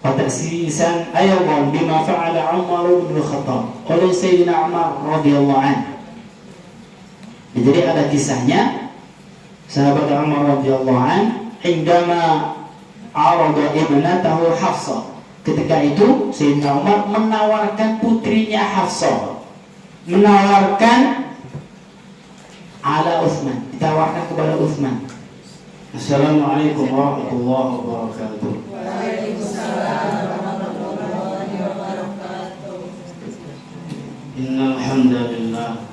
وتأسيسا أيضا بما فعل عمر بن الخطاب oleh Sayyidina Umar radhiyallahu anhu. Jadi ada kisahnya sahabat Umar radhiyallahu anhu indama arada ibnatahu Hafsah. Ketika itu Sayyidina Umar menawarkan putrinya Hafsah, menawarkan ala Utsman, ditawarkan kepada Utsman. Assalamualaikum warahmatullahi wabarakatuh. Waalaikumsalam warahmatullahi wabarakatuh. Innal hamdalillah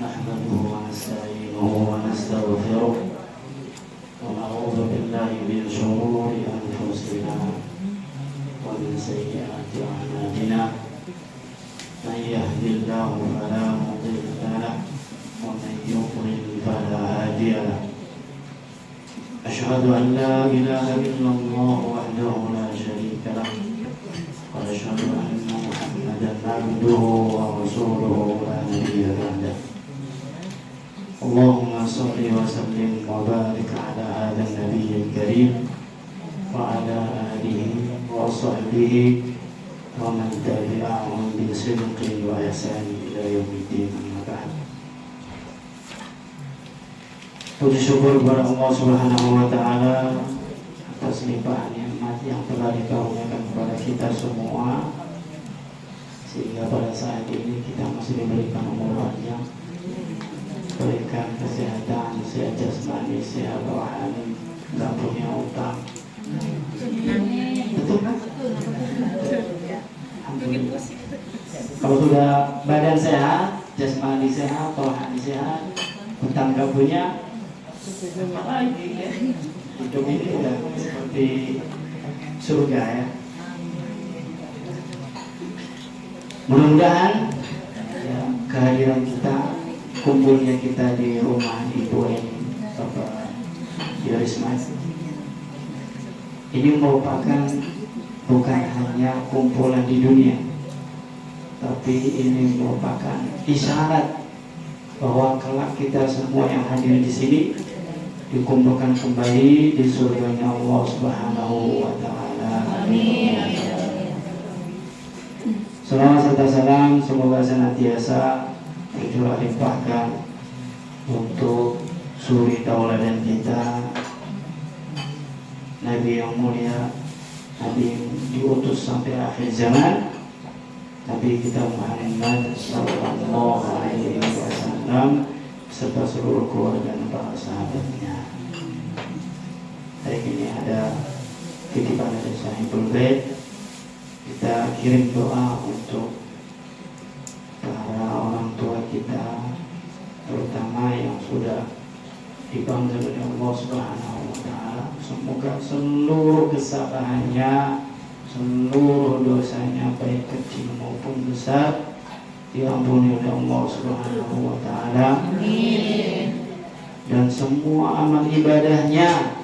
nahmaduhu wa nasta'inuhu wa nastaghfiruh wa na'udzu billahi min shururi anfusina wa min sayyiati a'malina. Man yahdihillahu fala mudilla lahu wa man yudlil fala hadiya lahu. أشهد أن لا إله إلا الله وحده لا شريك له وأشهد أن محمدا عبده ورسوله لا نبي بعده. اللهم صل وسلم وبارك على هذا النبي الكريم وعلى آله وصحبه ومن تبعهم بصدق وإحسان إلى يوم الدين. أما بعد. Puji syukur kepada Allah Subhanahu wa taala atas limpahan nikmat yang telah dikaruniakan kepada kita semua, sehingga pada saat ini kita masih diberikan umur panjang, diberikan kesehatan, sehat jasmani, sehat rohani, tidak punya utang. Betul kan? Alhamdulillah. Kalau sudah badan sehat, jasmani sehat, rohani sehat, utang tidak punya, apalagi ya, hidup ini udah seperti surga ya. Mudah-mudahan ya, kehadiran kita, kumpulnya kita di rumah Ibu ini, Bapak Yorisma, ini merupakan bukan hanya kumpulan di dunia, tapi ini merupakan isyarat bahwa kelak kita semua yang hadir di sini dikumpulkan kembali di surganya Allah Subhanahu wa taala. Amin. Salawat serta salam semoga senantiasa tercurah limpahkan untuk suri tauladan kita, Nabi yang mulia, Nabi yang diutus sampai akhir zaman, Nabi kita Muhammad sallallahu alaihi wasallam serta seluruh keluarga dan para sahabatnya. Hari ini ada titipan dari Sahibul Bait. Kita kirim doa untuk para orang tua kita, terutama yang sudah dipanggil oleh Allah Subhanahu wa taala. Semoga seluruh kesalahannya, seluruh dosanya baik kecil maupun besar diampuni oleh Allah Subhanahu wa taala. Amin. Dan semua amal ibadahnya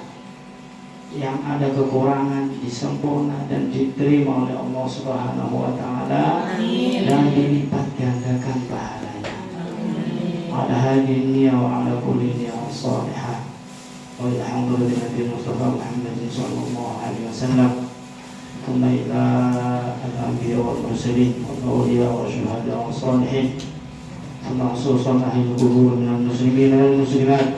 yang ada kekurangan disempurna dan diterima oleh Allah Subhanahu wa taala. Amin. Dan dilipat gandakan pahalanya. Ala hadhihi wa ala kulli niyyah salihah. Walhamdulillahi Mustafa Muhammadin sallallahu alaihi wasallam. ثم إلى الأنبياء والمرسلين والأولياء والشهداء والصالحين ثم خصوصا أهل القبور من المسلمين والمسلمات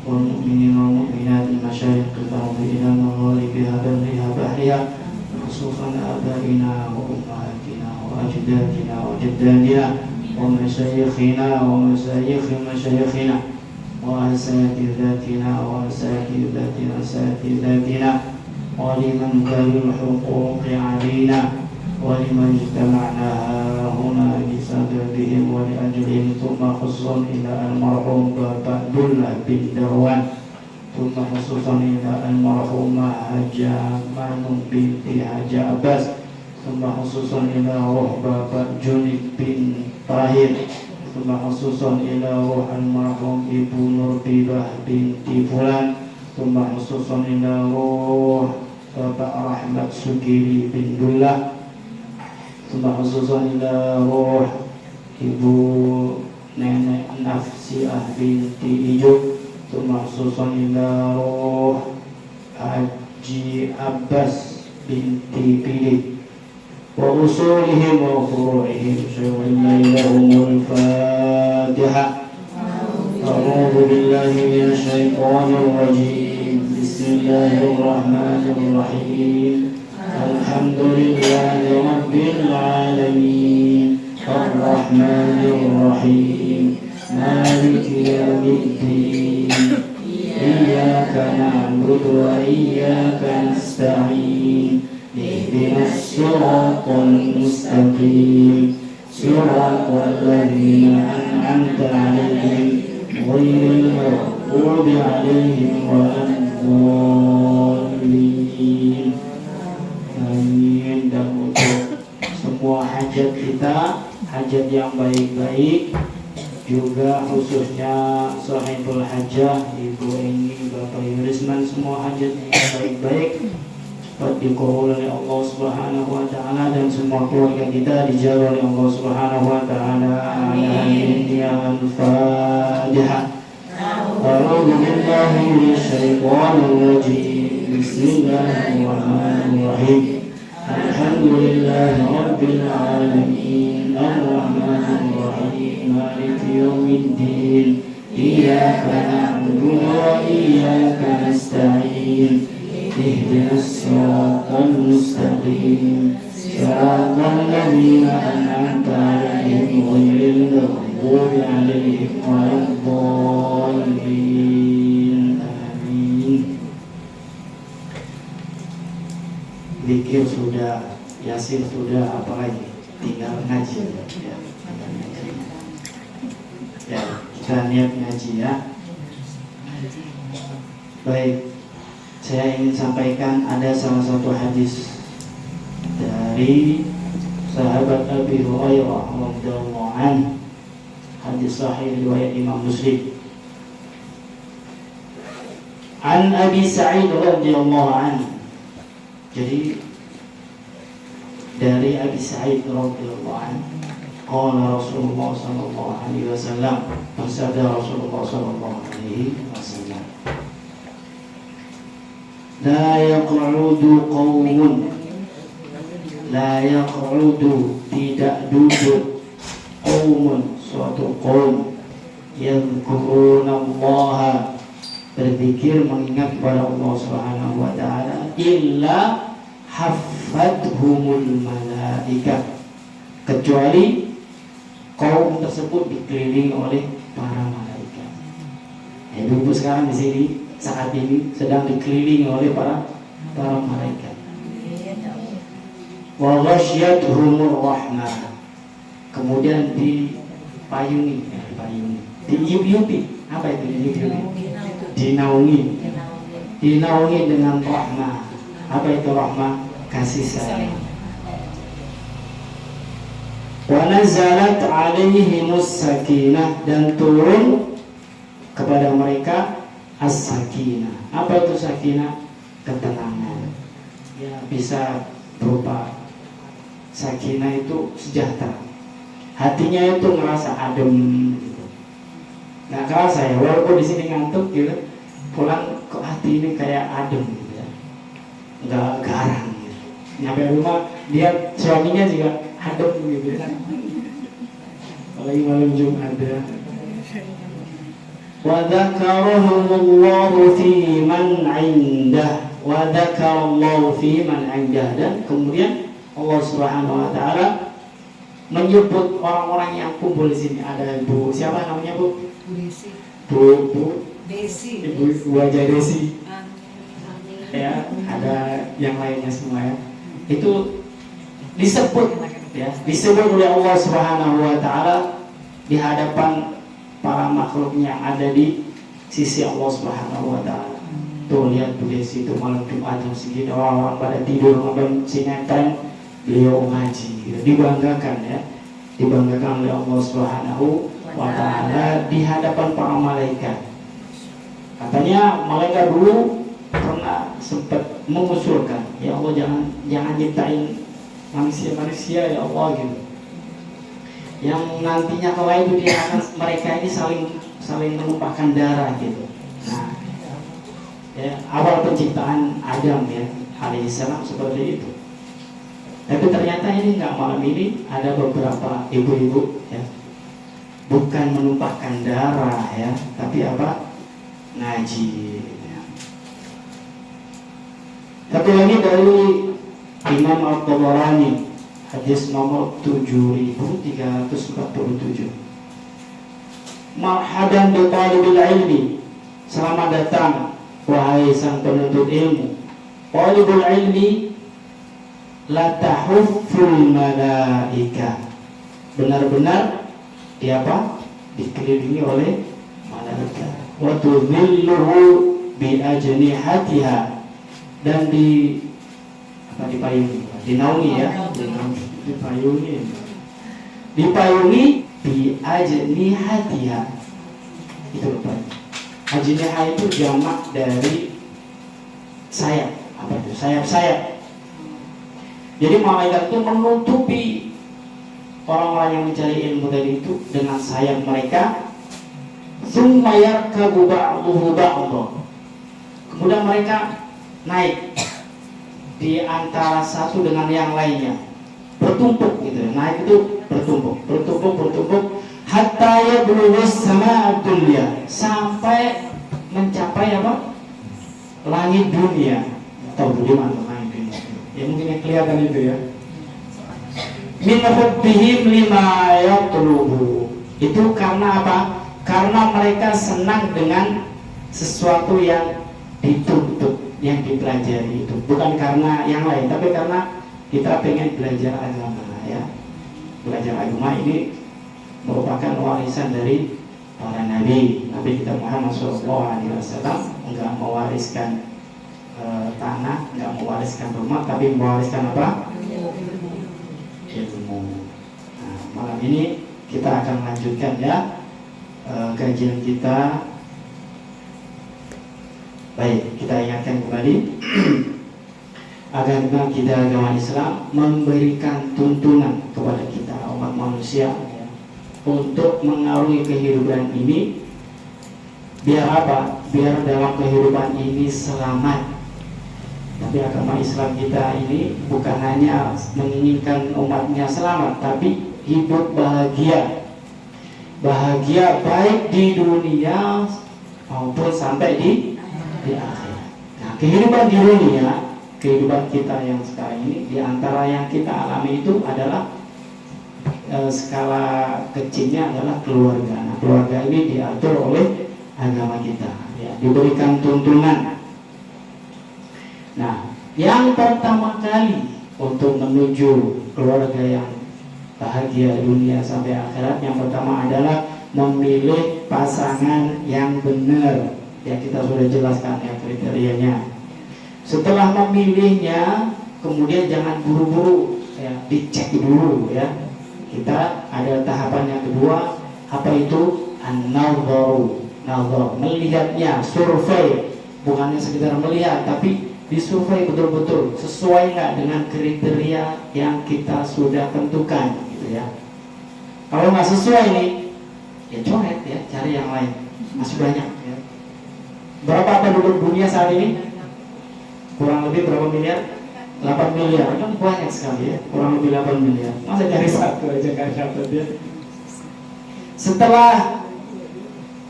والمؤمنين والمؤمنات المشايخ الكرام إلى مغاربها برها بحرها خصوصا آبائنا وأمهاتنا وأجدادنا وجداتنا ومشايخنا ومشايخ مشايخنا وأساتذتنا وأساتذتنا ولمن ذوي الحقوق علينا ولمن اجتمعنا هنا بسببهم ولأجلهم ثم خصوصا إلى المرحوم Bapak Abdullah bin Darwan ثم خصوصا إلى المرحومة Haja Manung binti Haja Abbas ثم خصوصا إلى روح Bapak Junid bin Tahir ثم خصوصا إلى روح المرحوم Ibu Nurbibah binti Fulan ثم خصوصا إلى روح Bapak Rahmat Sugiri bin Dullah ثم خصوصا إلى روح Ibu Nenek Nafsiah binti Ijuk ثم خصوصا إلى روح Haji Abbas binti Pilih wa usulihim wa furu'ihim lahumul Fatihah. A'udzu billahi minasyaitonir rajim. Bismillahirrahmanirrahim. Alhamdulillahi rabbil alamin. Ar-Rahmanir Rahim. Maliki yaumiddin. Iyyaka na'budu wa iyyaka nasta'in. Ihdinas siratal mustaqim. Siratal ladzina an'amta 'alaihim ghairil maghdubi 'alaihim waladdallin. Amin. Dan untuk semua hajat kita, hajat yang baik-baik, juga khususnya sahibul hajah Ibu Eni, Bapak Yurisman, semua hajatnya yang baik-baik dapat dikabul oleh Allah Subhanahu wa taala, dan semua keluarga kita dijaga oleh Allah Subhanahu wa taala. Amin ya al-Fatihah. A'udzu billahi minasyaitonir rajim. Bismillahirrahmanirrahim. Alhamdulillahi rabbil alamin. Ar-Rahmanir Rahim. Maliki yaumiddin. Iyyaka na'budu wa iyyaka nasta'in. Ihdinas siratal mustaqim. Siratal ladzina an'amta 'alaihim ghairil maghdubi 'alaihim waladdallin. Amin. Zikir sudah, Yasin sudah, apalagi tinggal ngaji ya. Ya, kita niat ngaji ya. Baik, saya ingin sampaikan ada salah satu hadis dari sahabat Abi Hurairah radhiyallahu anhu, hadis sahih riwayat Imam Muslim. An Abi Sa'id radhiyallahu anhu. Jadi dari Abi Sa'id radhiyallahu anhu, qala Rasulullah sallallahu alaihi wasallam, bersabda Rasulullah sallallahu alaihi wasallam, la yaq'udu qaumun, la yaq'udu, tidak duduk, qaumun, suatu qaum, yadhkurunallaha, berzikir mengingat kepada Allah Subhanahu wa taala, illa haffadhumul malaikah, kecuali kaum tersebut dikelilingi oleh para malaikat. Ya, Ibu sekarang di sini saat ini sedang dikelilingi oleh para malaikat. Wa ghasyiyatuhumur rahmah, kemudian dipayungi, diiup-iupi. Apa itu diiup-iupi? Dinaungi dengan rahmah. Apa itu rahmah? Kasih sayang. Wa nazalat alaihimus sakinah, dan turun kepada mereka as-sakinah. Apa itu sakinah? Ketenangan. Ya, bisa berupa sakinah itu sejahtera. Hatinya itu ngerasa adem gitu. Nggak kerasa ya, walaupun di sini ngantuk gitu, pulang kok hati ini kayak adem gitu ya. Nggak garang gitu. Nyampe rumah dia suaminya juga adem gitu ya. Apalagi malam Jumat ya. Wa dzakarahumullahu fi man 'indah, wa dzakarallahu fi man 'indah, dan kemudian Allah Subhanahu wa taala menyebut orang-orang yang kumpul di sini. Ada Bu, siapa namanya Bu? Bu Desi. Bu Desi. Ibu Wajah Desi. Ya, ada yang lainnya semua ya. Itu disebut ya, disebut oleh Allah Subhanahu wa taala di hadapan para makhluknya yang ada di sisi Allah Subhanahu wa taala. Tuh lihat Bu Desi itu malam Jumat jam segini orang-orang pada tidur nonton sinetron, beliau ngaji gitu. Dibanggakan ya, dibanggakan oleh Allah Subhanahu wa taala di hadapan para malaikat. Katanya malaikat dulu pernah sempat mengusulkan, ya Allah jangan ciptain manusia ya Allah gitu, yang nantinya kalau itu dia akan, mereka ini saling menumpahkan darah gitu. Nah, ya, awal penciptaan Adam ya, alaihissalam seperti itu. Tapi ternyata ini enggak, malam ini ada beberapa ibu-ibu ya, bukan menumpahkan darah ya, tapi apa? Ngaji ya. Satu lagi dari Imam At-Tabarani, hadis nomor 7347. Marhaban bi talibil ilmi, selamat datang wahai sang penuntut ilmu. Talibul ilmi la tahufful malaika, benar-benar dia apa? Dikelilingi oleh malaikat. Wa tudhilluhu bi ajnihatiha, dan dipayungi, dinaungi ya, dipayungi bi ajnihatiha. Itu lupa. Ajniha itu jamak dari sayap. Apa itu? Sayap-sayap. Jadi malaikat itu menutupi orang-orang yang mencari ilmu tadi itu dengan sayap mereka. Tsumma yarkabu ba'duhu ba'dha. Kemudian mereka naik di antara satu dengan yang lainnya, bertumpuk gitu. Naik itu bertumpuk hatta yablughu as-samaa'a dunya, sampai mencapai apa? Langit dunia. Tahu di mana langit dunia? Ya mungkin yang kelihatan itu ya. Min hubbihim lima yatlubu. Itu karena apa? Karena mereka senang dengan sesuatu yang dituntut, yang dipelajari itu. Bukan karena yang lain, tapi karena kita pengen belajar agama ya. Belajar agama ini merupakan warisan dari para nabi. Nabi kita Muhammad SAW enggak mewariskan tanah, enggak mewariskan rumah, tapi mewariskan apa? Ilmu. Nah, malam ini kita akan lanjutkan ya kajian kita. Baik, kita ingatkan kembali agar kita agama Islam memberikan tuntunan kepada kita umat manusia ya, untuk mengarungi kehidupan ini. Biar apa? Biar dalam kehidupan ini selamat. Tapi agama Islam kita ini bukan hanya menginginkan umatnya selamat, tapi hidup bahagia. Bahagia baik di dunia maupun sampai di akhirat. Nah, kehidupan di dunia, kehidupan kita yang sekarang ini, di antara yang kita alami itu adalah skala kecilnya adalah keluarga. Nah, keluarga ini diatur oleh agama kita ya, diberikan tuntunan. Nah, yang pertama kali untuk menuju keluarga yang bahagia dunia sampai akhirat, yang pertama adalah memilih pasangan yang benar. Ya, kita sudah jelaskan ya kriterianya. Setelah memilihnya, kemudian jangan buru-buru ya, dicek dulu ya. Kita ada tahapan yang kedua, apa itu? An-nadharu. Nazar, melihatnya, survei. Bukannya sekedar melihat, tapi disurvei betul-betul sesuai nggak dengan kriteria yang kita sudah tentukan gitu ya. Kalau nggak sesuai nih, ya coret ya, cari yang lain, masih banyak ya. Berapa penduduk dunia saat ini? Kurang lebih berapa miliar? 8 miliar, kan banyak sekali ya, kurang lebih 8 miliar. Masa cari satu aja kan dapat ya. Setelah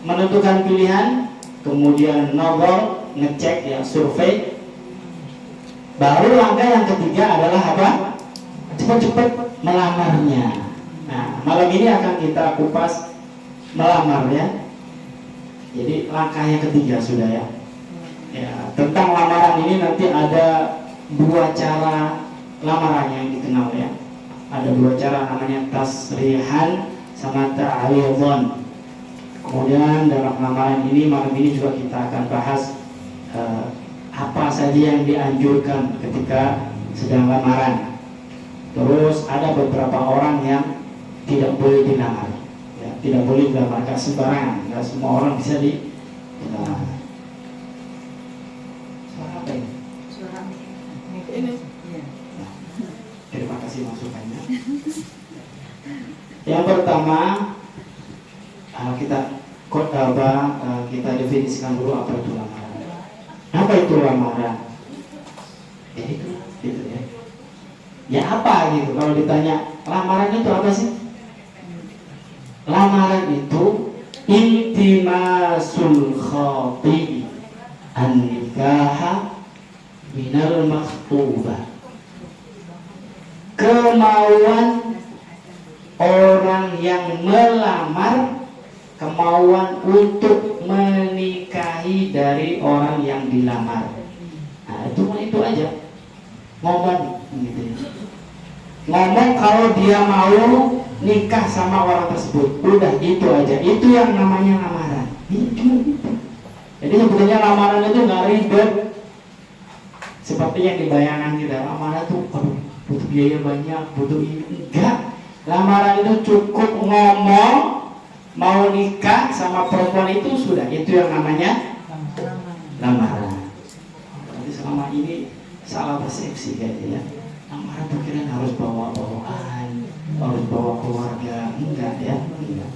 menentukan pilihan, kemudian nomor ngecek ya, survei. Baru langkah yang ketiga adalah apa? Cepat-cepat melamarnya. Nah, malam ini akan kita kupas melamar ya. Jadi langkah yang ketiga sudah ya. Ya, tentang lamaran ini nanti ada dua cara lamaran yang dikenal ya. Ada dua cara, namanya tasrihan sama ta'awidhan. Kemudian dalam lamaran ini malam ini juga kita akan bahas apa saja yang dianjurkan ketika sedang lamaran. Terus ada beberapa orang yang tidak boleh dilamar ya, tidak boleh dilamar, gak sembarangan, gak semua orang bisa dilamar. Suara apa ini? Suara ini. Nah, terima kasih masukannya. Yang pertama kita definisikan dulu apa itu lamaran. Apa itu lamaran? Ya itu, gitu ya. Ya apa gitu? Kalau ditanya lamaran itu apa sih? Lamaran itu iltimasul khati an-nikaha minal makhtubah. Kemauan orang yang melamar, kemauan untuk menikahi dari orang yang dilamar. Nah, itu aja. Ngomong gitu ya. Ngomong kalau dia mau nikah sama orang tersebut. Udah itu aja. Itu yang namanya lamaran. Cuma itu. Jadi sebetulnya lamaran itu nggak ribet. Seperti yang dibayangkan kita. Lamaran itu butuh biaya banyak, butuh ini. Enggak. Lamaran itu cukup ngomong mau nikah sama perempuan itu sudah. Itu yang namanya lamaran. Jadi selama ini salah persepsi kayaknya ya. Lamaran pikiran harus bawa bawaan, harus bawa keluarga. Enggak ya, enggak.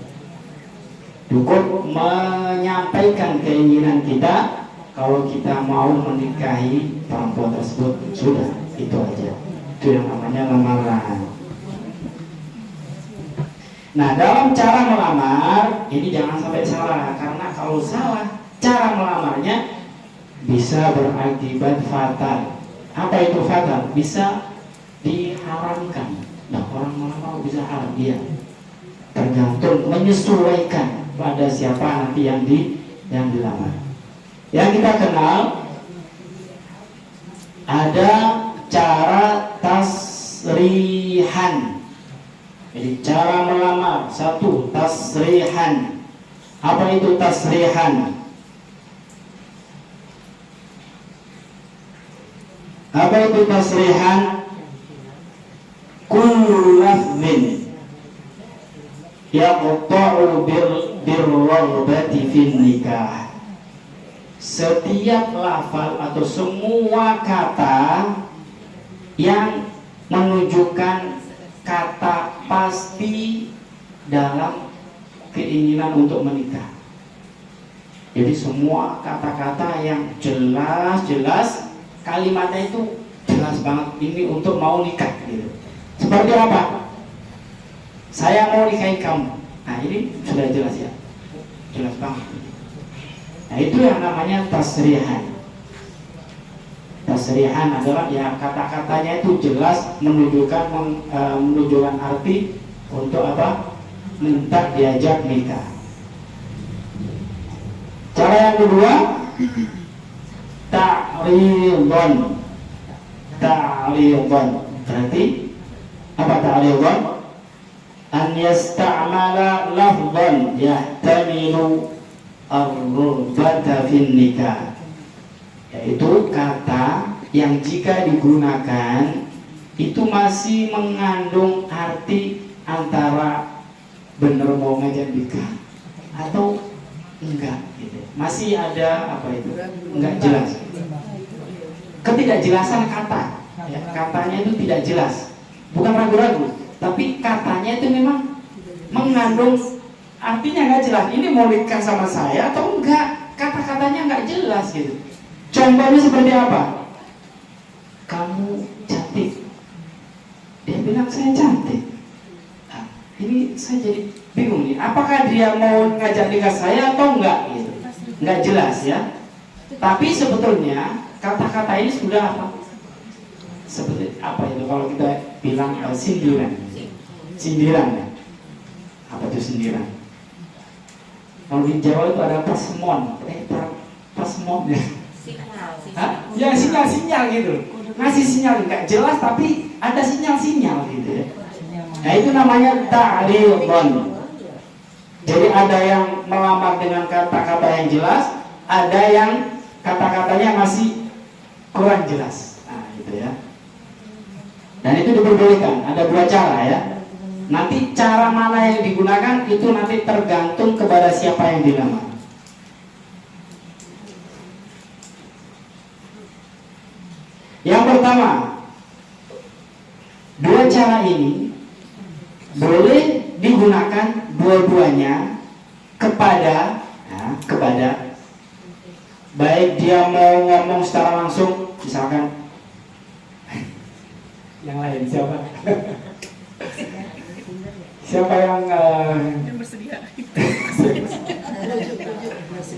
Cukup menyampaikan keinginan kita kalau kita mau menikahi perempuan tersebut, sudah, itu aja. Itu yang namanya lamaran. Nah, dalam cara melamar ini jangan sampai salah, karena kalau salah cara melamarnya bisa berakibat fatal. Apa itu fatal? Bisa diharamkan. Nah, orang melamar bisa haram dia. Tergantung menyesuaikan pada siapa nanti yang dilamar. Yang kita kenal ada cara tasrihan. Jadi cara melamar, satu tasrihan. Apa itu tasrihan? Apa itu tasrihan? Kullu lafzin yaqta'u birraghbati fin nikah. Setiap lafal atau semua kata yang menunjukkan kata pasti dalam keinginan untuk menikah. Jadi semua kata-kata yang jelas kalimatnya itu jelas banget ini untuk mau nikah gitu. Seperti apa? Saya mau nikahin kamu. Nah, ini sudah jelas ya. Jelas banget. Nah, itu yang namanya tasrihan. Tasrihan adalah ya kata-katanya itu jelas menunjukkan arti untuk apa? Minta diajak nikah. Cara yang kedua, ta'ridhan. Ta'ridhan berarti apa ta'ridhan? An yasta'mala lafdhan yahtamilu ar-rughbata fin nikah. Yaitu kata yang jika digunakan itu masih mengandung arti antara benar mau ngajak nikah atau enggak gitu. Masih ada apa itu? Enggak jelas. Ketidakjelasan kata. Ya, katanya itu tidak jelas. Bukan ragu-ragu, tapi katanya itu memang mengandung artinya nggak jelas. Ini mau nikah sama saya atau enggak? Kata-katanya nggak jelas gitu. Contohnya seperti apa? Kamu cantik. Dia bilang saya cantik. Nah, ini saya jadi bingung nih. Apakah dia mau ngajak nikah saya atau enggak? Gitu. Nggak jelas ya. Tapi sebetulnya kata-kata ini sudah apa? Seperti apa itu kalau kita bilang sindiran. Sindiran ya. Apa itu sindiran? Kalau di Jawa itu ada pasemon. Pasemon ya. Ya sinyal-sinyal gitu. Ngasih sinyal nggak jelas tapi ada sinyal-sinyal gitu ya. Nah itu namanya ta'ridhan. Jadi ada yang melamar dengan kata-kata yang jelas, ada yang kata-katanya masih kurang jelas. Nah gitu ya. Dan itu diperbolehkan. Ada dua cara ya. Nanti cara mana yang digunakan itu nanti tergantung kepada siapa yang dilamar. Yang pertama, dua cara ini boleh digunakan dua-duanya kepada baik dia mau ngomong secara langsung, misalkan Yang lain siapa? Siapa yang bersedia?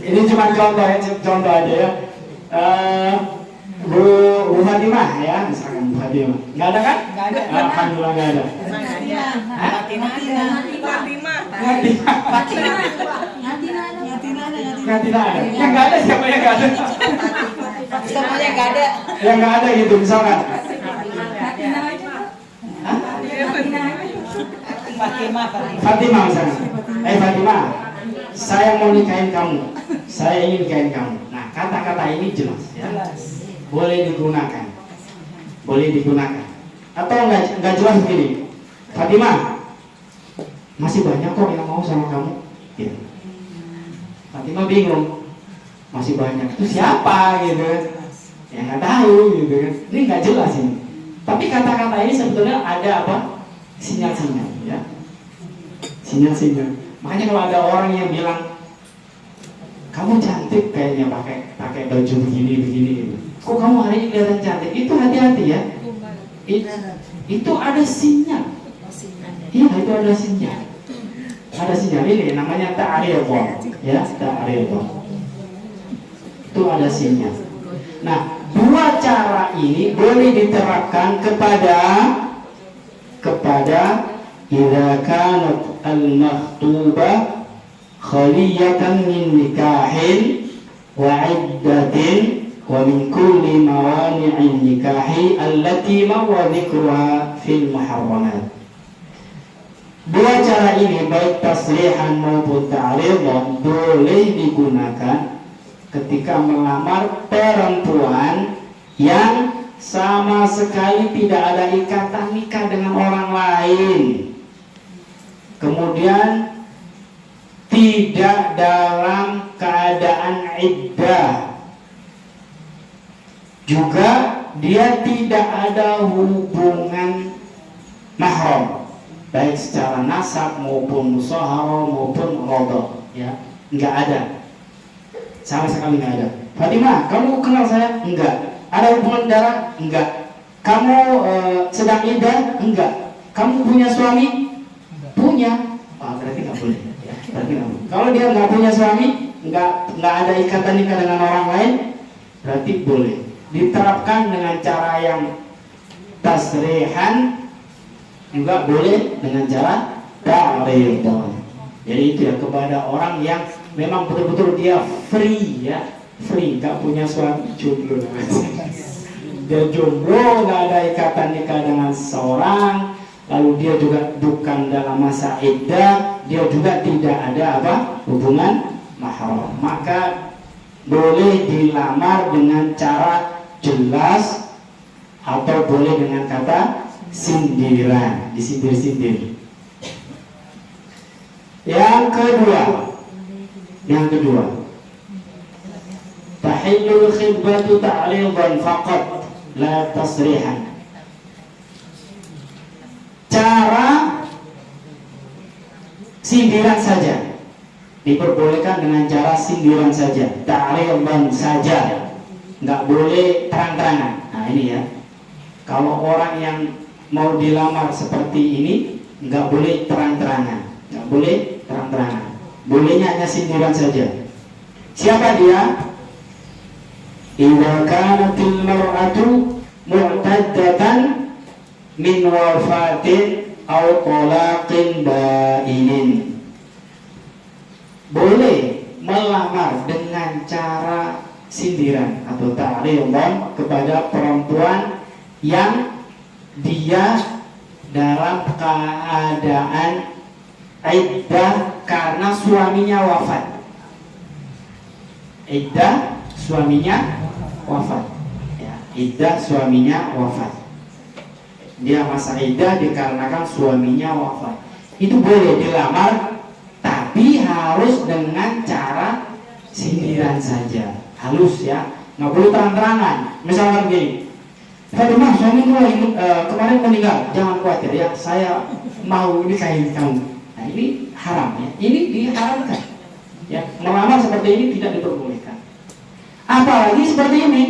Ini cuma contoh aja ya. Bu Fatimah ya, misalkan Bu Fatimah. Nggak ada kan? Nggak ada. Alhamdulillah nggak ada. Nggak ada. Yang nggak ada siapa yang nggak ada? Semuanya nggak ada. Yang nggak ada gitu misalkan. Fatimah misalnya. Fatimah, saya mau nikahin kamu. Saya ingin nikahin kamu. Nah, kata-kata ini jelas ya. Boleh digunakan. Atau nggak jelas begini. Fatimah, masih banyak kok yang mau sama kamu. Gitu. Fatimah bingung. Masih banyak. Itu siapa gitu? Ya nggak tahu gitu kan. Ini nggak jelas ini. Tapi kata-kata ini sebetulnya ada apa? Sinyal-sinyal ya. Sinyal-sinyal. Makanya kalau ada orang yang bilang kamu cantik kayaknya pakai baju begini gitu. Kok kamu hari ini kelihatan cantik? Itu hati-hati ya. Itu ada sinyal. Iya, itu ada sinyal. Ada sinyal ini namanya ta'riyah, ya, ta'riyah. Itu ada sinyal. Nah, dua cara ini boleh diterapkan kepada idza kanat al-makhtubah khaliyatan min nikahin wa iddatin wa min kulli mawani'in nikahi allati marra dzikruha fil muharramat. Dua cara ini baik tasrihan maupun ta'ridan boleh digunakan ketika melamar perempuan yang sama sekali tidak ada ikatan nikah dengan orang lain, kemudian tidak dalam keadaan iddah, juga dia tidak ada hubungan mahram baik secara nasab maupun musaharah maupun radha, ya, nggak ada, sama sekali nggak ada. Fatimah, kamu kenal saya? Enggak. Ada hubungan darah? Enggak. Kamu sedang iddah? Enggak. Kamu punya suami? Punya. Berarti nggak boleh. Ya, berarti nggak boleh. Kalau dia nggak punya suami, nggak ada ikatan nikah dengan orang lain, berarti boleh. Diterapkan dengan cara yang tasrihan, juga boleh dengan cara ta'ridan. Jadi itu ya, kepada orang yang memang betul-betul dia free ya, free, nggak punya suami, jomblo. Dia jomblo, nggak ada ikatan nikah dengan seseorang, lalu dia juga bukan dalam masa iddah, dia juga tidak ada apa hubungan mahram, maka boleh dilamar dengan cara jelas atau boleh dengan kata sindiran, disindir-sindir. Yang kedua, tahillul khidbatu ta'ridan faqat la tasrihan. Cara sindiran saja, diperbolehkan dengan cara sindiran saja, ta'ridan saja, nggak boleh terang-terangan. Nah ini ya, kalau orang yang mau dilamar seperti ini nggak boleh terang-terangan, nggak boleh terang-terangan, bolehnya hanya sindiran saja. Siapa dia? Idza kanatil mar'atu mu'taddatan min wafatin aw talaqin ba'inin. Boleh melamar dengan cara sindiran atau ta'ridan kepada perempuan yang dia dalam keadaan iddah karena suaminya wafat. Iddah suaminya wafat. Ya, iddah suaminya wafat. Dia masa iddah dikarenakan suaminya wafat. Itu boleh dilamar, tapi harus dengan cara sindiran saja, halus ya, nggak boleh terang-terangan. Misalkan begini, Fatimah, suami gue kemarin meninggal, jangan khawatir ya, saya mau nikahin kamu. Nah ini haram ya, ini diharamkan ya, melamar seperti ini tidak diperbolehkan. Apalagi seperti ini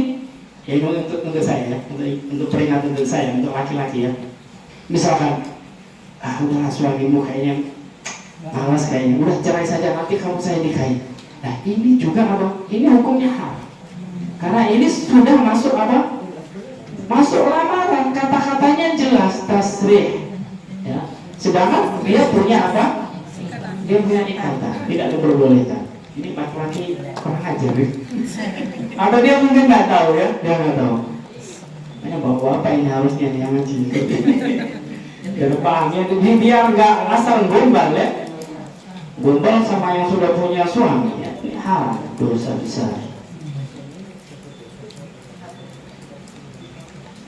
Ya ini untuk saya ya, untuk peringatan untuk saya, untuk laki-laki ya. Misalkan, udah suamimu kayaknya malas kayaknya, udah cerai saja nanti kamu saya nikahi. Nah ini juga apa? Ini hukumnya haram. Karena ini sudah masuk apa? Masuk lamaran, kata-katanya jelas tasrih. Ya. Sedangkan dia punya apa? Dia punya ikatan, tidak diperbolehkan. Ini laki-laki kurang ajar. Atau dia mungkin nggak tahu ya, dia nggak tahu. Hanya bawa apa ini harusnya nih yang ngaji. Dan pahamnya biar nggak asal gombal ya. Gombal sama yang sudah punya suami ya, ini haram, dosa besar.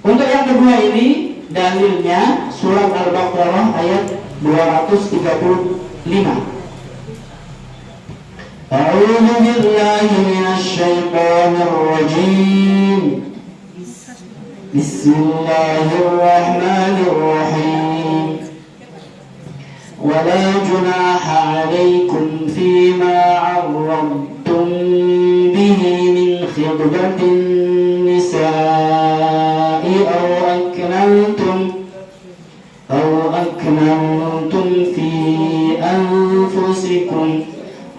Untuk yang kedua ini dalilnya surat Al-Baqarah ayat 235. A'udzu billahi minasy syaithanir rajim. Bismillahirrahmanirrahim. ولا جناح عليكم فيما عرضتم به من خطبة النساء أو أكننتم في أنفسكم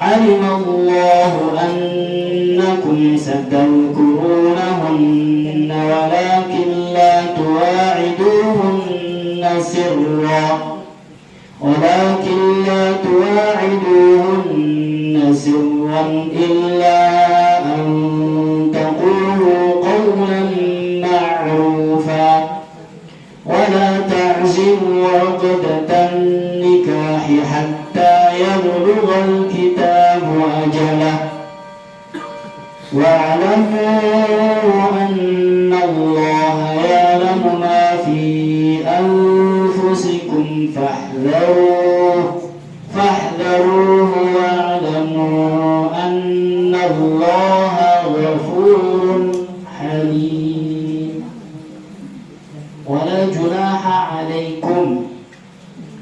علم الله أنكم ستذكرونهن ولكن لا تواعدوهن سرا إلا أن تقولوا قولا معروفا ولا تعزموا عقدة النكاح حتى يبلغ الكتاب أجله واعلموا أن الله يعلم ما في أنفسكم فاحذروه واعلموا أن الله غفور حليم. ولا جناح عليكم,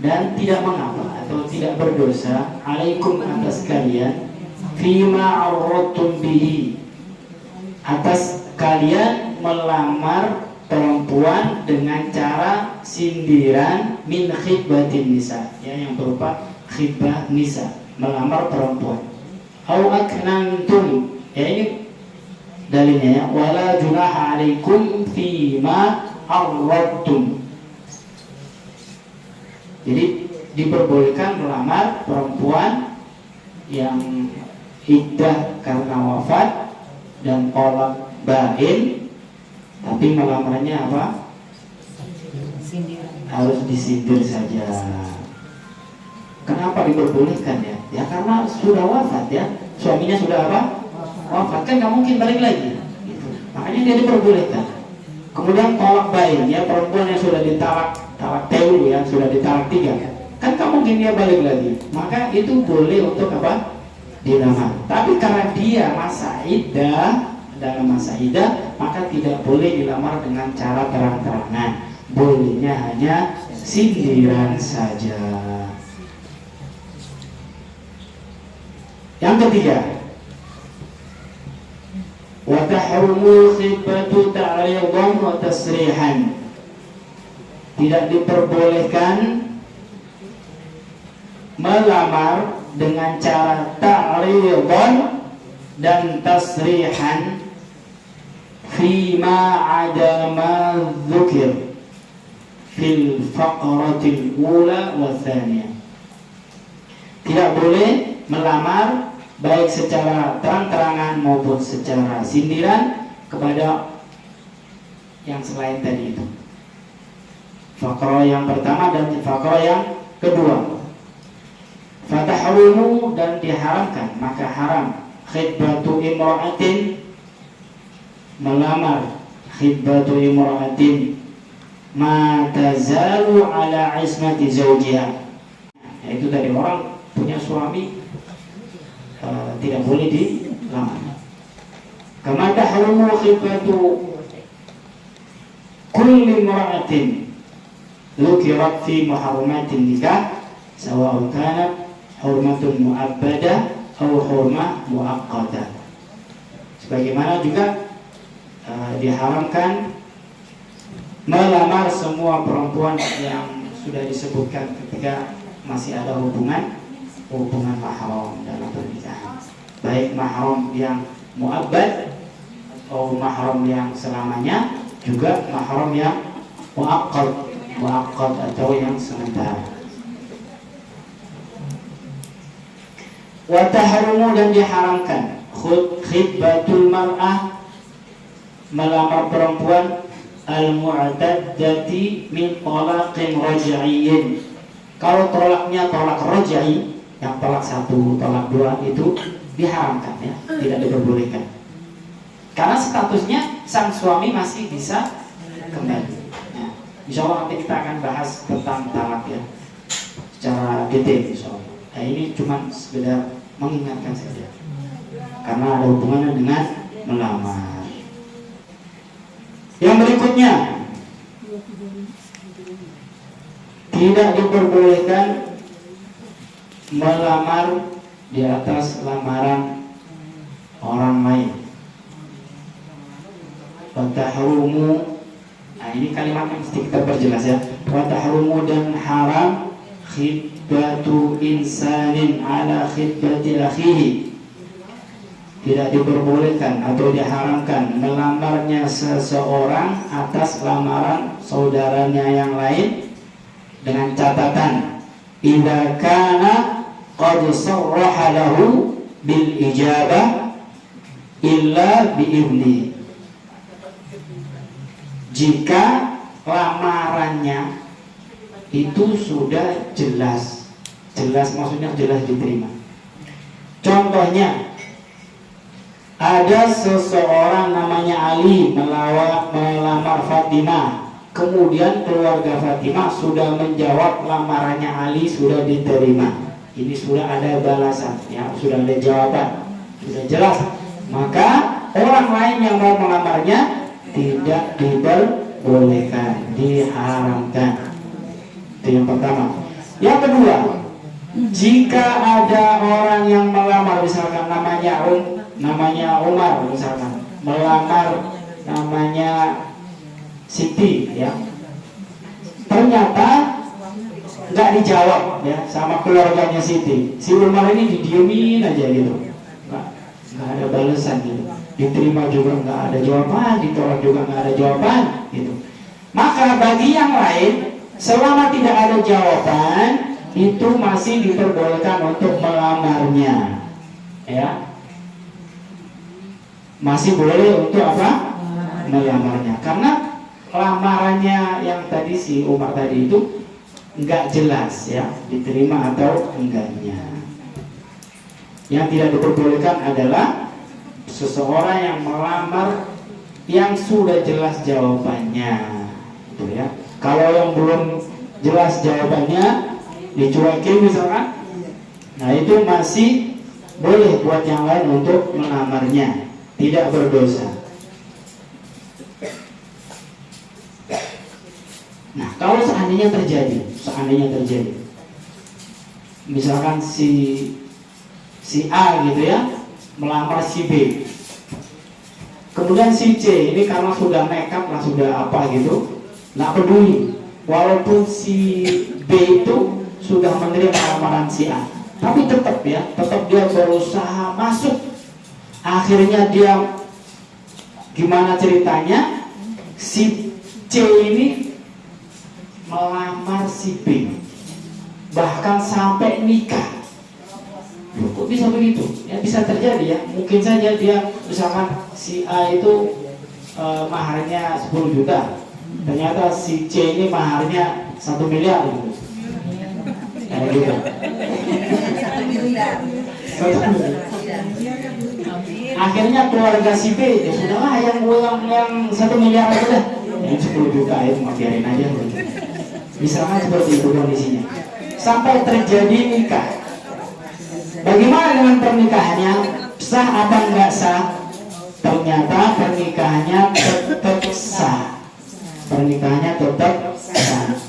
dan tidak mengapa atau tidak berdosa, alaikum atas kalian, fima arradtum bihi, atas kalian melamar perempuan dengan cara sindiran min khidbatin nisa, ya, yang berupa khidbah nisa, melamar perempuan. Au aknantum, ya ini dalilnya ya, wala junaha alaikum fima arradtum. Jadi diperbolehkan melamar perempuan yang iddah karena wafat dan tolak bain, tapi melamarnya apa? Harus disindir saja. Kenapa diperbolehkan ya? Ya karena sudah wafat ya, suaminya sudah apa? Wafat, kan nggak mungkin balik lagi. Gitu. Makanya dia diperbolehkan. Kemudian tolak bain ya, perempuan yang sudah talak teul ya, sudah ditalak 3, kan nggak mungkin dia balik lagi. Maka itu boleh untuk apa? Dilamar. Tapi karena dia masa iddah, dalam masa iddah, maka tidak boleh dilamar dengan cara terang-terangan. Bolehnya hanya sindiran saja. Yang ketiga, wa tahrumul khitbatu ta'ridan wa tasrihan. Tidak diperbolehkan melamar dengan cara ta'ridan dan tasrihan fima ada ma dzukir fil faqratil ula wa tsaniyah. Tidak boleh melamar baik secara terang-terangan maupun secara sindiran kepada yang selain tadi itu. Faqrah yang pertama dan faqrah yang kedua. Fatahrumu, dan diharamkan, maka haram khidbatu imra'atin, melamar khidbatu imra'atin ma tazalu ala ismati zawjiha. Itu tadi orang punya suami tidak boleh dilamar. Kama tahrumu khidbatu kulli imra'atin lukirat fi muharramatin nikah sawa'un kanat hurmatun mu'abbadah atau hurmah mu'aqqadah. Sebagaimana juga diharamkan melamar semua perempuan yang sudah disebutkan ketika masih ada hubungan mahram dalam pernikahan, baik mahram yang muabbad atau mahram yang selamanya, juga mahram yang muaqqad atau yang sementara. Wa tahrumu, dan diharamkan khitbatul mar'ah, melamar perempuan al-mu'taddati min talaqin raj'iyyin. Kalau tolaknya tolak raj'i, yang tolak 1, tolak 2 itu diharamkan ya, tidak diperbolehkan. Karena statusnya sang suami masih bisa kembali. Nah, insya Allah nanti kita akan bahas tentang talak ya, secara detail insya Allah. Nah, ini cuma sekedar mengingatkan saja, karena ada hubungannya dengan melamar. Yang berikutnya, tidak diperbolehkan melamar di atas lamaran orang lain. Watahrumu, nah ini kalimat yang mesti kita perjelas ya. Watahrumu, dan haram khitbatu insanin ala khitbati akhihi. Tidak diperbolehkan atau diharamkan melamarnya seseorang atas lamaran saudaranya yang lain, dengan catatan idza kana qad sarraha lahu bil ijabah illa bi idni. Jika lamarannya itu sudah jelas maksudnya jelas diterima. Contohnya, ada seseorang namanya Ali melamar Fatimah, kemudian keluarga Fatimah sudah menjawab lamarannya Ali sudah diterima. Ini sudah ada balasan ya, sudah ada jawaban, sudah jelas. Maka orang lain yang mau melamarnya tidak diperbolehkan, diharamkan. Itu yang pertama. Yang kedua, jika ada orang yang melamar, misalkan namanya Umar, misalkan melamar namanya Siti ya, ternyata nggak dijawab ya sama keluarganya Siti. Si Umar ini didiemin aja gitu, nggak ada balasan gitu. Diterima juga nggak ada jawaban, ditolak juga nggak ada jawaban gitu. Maka bagi yang lain, selama tidak ada jawaban, itu masih diperbolehkan untuk melamarnya ya, masih boleh untuk apa? Melamarnya. Karena lamarannya yang tadi si Umar tadi itu nggak jelas ya, diterima atau enggaknya. Yang tidak diperbolehkan adalah seseorang yang melamar yang sudah jelas jawabannya itu ya. Kalau yang belum jelas jawabannya dicuekin misalkan, nah itu masih boleh buat yang lain untuk melamarnya, tidak berdosa. Nah, kalau seandainya terjadi, misalkan si A gitu ya melamar si B, kemudian si C ini karena sudah nekat lah, sudah apa gitu, nggak peduli, walaupun si B itu sudah menerima lamaran si A, tapi tetap dia berusaha masuk. Akhirnya dia gimana ceritanya, si C ini melamar si B, bahkan sampai nikah. Loh, kok bisa begitu? Ya bisa terjadi ya. Mungkin saja dia misalkan si A itu maharnya 10 juta, ternyata si C ini maharnya 1 miliar gitu. Kayak gitu. 1 miliar. Akhirnya keluarga si B, ya sudahlah yang 1 miliar aja dah, yang 10 juta itu mau biarin aja gitu. Misalkan seperti itu kondisinya, sampai terjadi nikah. Bagaimana dengan pernikahannya? Sah apa enggak sah? Ternyata pernikahannya tetap sah.